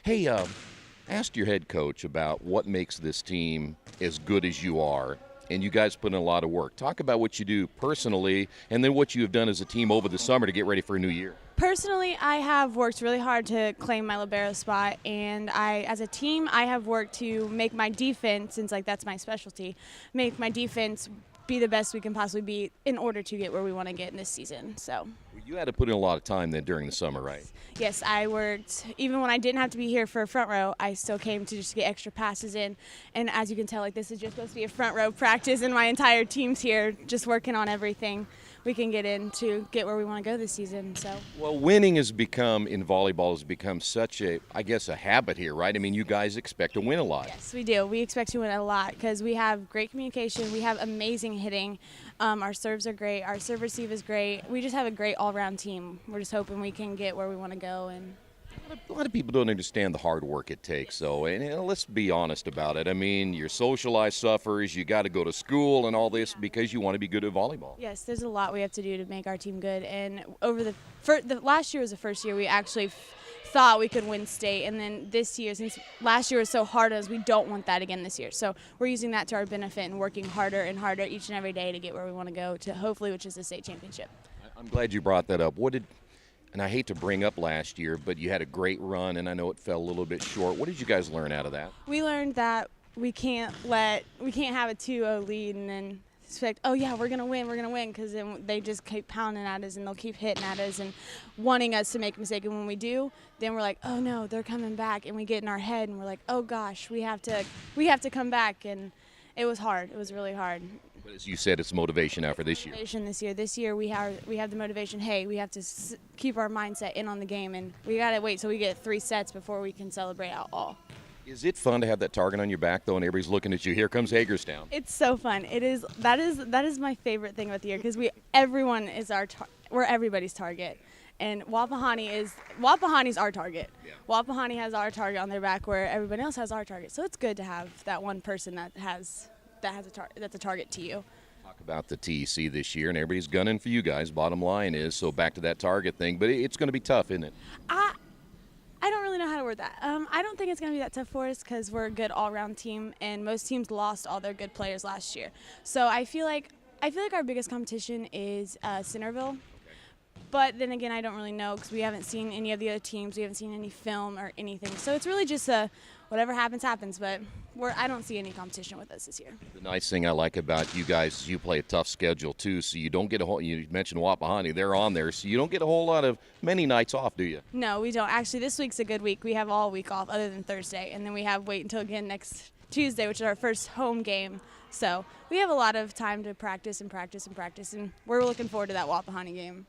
Hey, asked your head coach about what makes this team as good as you are, and you guys put in a lot of work. Talk about what you do personally, and then what you have done as a team over the summer to get ready for a new year. Personally, I have worked really hard to claim my libero spot, and as a team, I have worked to make my defense, since that's my specialty, make my defense be the best we can possibly be in order to get where we want to get in this season. So. You had to put in a lot of time then during the summer, right? Yes, I worked. Even when I didn't have to be here for front row, I still came to just get extra passes in. And as you can tell, this is just supposed to be a front row practice, and my entire team's here just working on everything we can get in to get where we want to go this season. So. Well, winning has become, in volleyball, has become such a, I guess, a habit here, right? I mean, you guys expect to win a lot. Yes, we do. We expect to win a lot because we have great communication. We have amazing hitting. Our serves are great. Our serve receive is great. We just have a great all-around team. We're just hoping we can get where we want to go. And a lot of people don't understand the hard work it takes, though. And let's be honest about it. I mean, your socialized suffers, you got to go to school and all this because you want to be good at volleyball. Yes, there's a lot we have to do to make our team good. And over the last year was the first year we actually thought we could win state, and then this year, since last year was so hard on us, we don't want that again this year. So we're using that to our benefit and working harder and harder each and every day to get where we want to go to, hopefully, which is the state championship. I'm glad you brought that up. And I hate to bring up last year, but you had a great run, and I know it fell a little bit short. What did you guys learn out of that? We learned that we can't have a 2-0 lead and then expect, oh yeah, we're gonna win, because then they just keep pounding at us and they'll keep hitting at us and wanting us to make a mistake. And when we do, then we're like, oh no, they're coming back, and we get in our head and we're like, oh gosh, we have to come back. And it was hard. It was really hard. But as you said, it's motivation now for this year. This year we have the motivation. Hey, we have to keep our mindset in on the game, and we gotta wait till we get 3 sets before we can celebrate out all. Is it fun to have that target on your back, though, and everybody's looking at you? Here comes Hagerstown. It's so fun. It is. That is my favorite thing about the year, because we're everybody's target, and Wapahani's our target. Yeah. Wapahani has our target on their back, where everybody else has our target. So it's good to have that one person that's a target to you. Talk about the TEC this year, and everybody's gunning for you guys. Bottom line is, so back to that target thing, but it's going to be tough, isn't it? I don't really know how to word that. I don't think it's going to be that tough for us, because we're a good all-around team, and most teams lost all their good players last year. So I feel like our biggest competition is Centerville. But then again, I don't really know, because we haven't seen any of the other teams. We haven't seen any film or anything. So it's really just whatever happens, happens. But I don't see any competition with us this year. The nice thing I like about you guys is you play a tough schedule, too. So you don't get you mentioned Wapahani. They're on there. So you don't get a whole lot of many nights off, do you? No, we don't. Actually, this week's a good week. We have all week off other than Thursday. And then we wait until again next Tuesday, which is our first home game. So we have a lot of time to practice and practice and practice. And we're looking forward to that Wapahani game.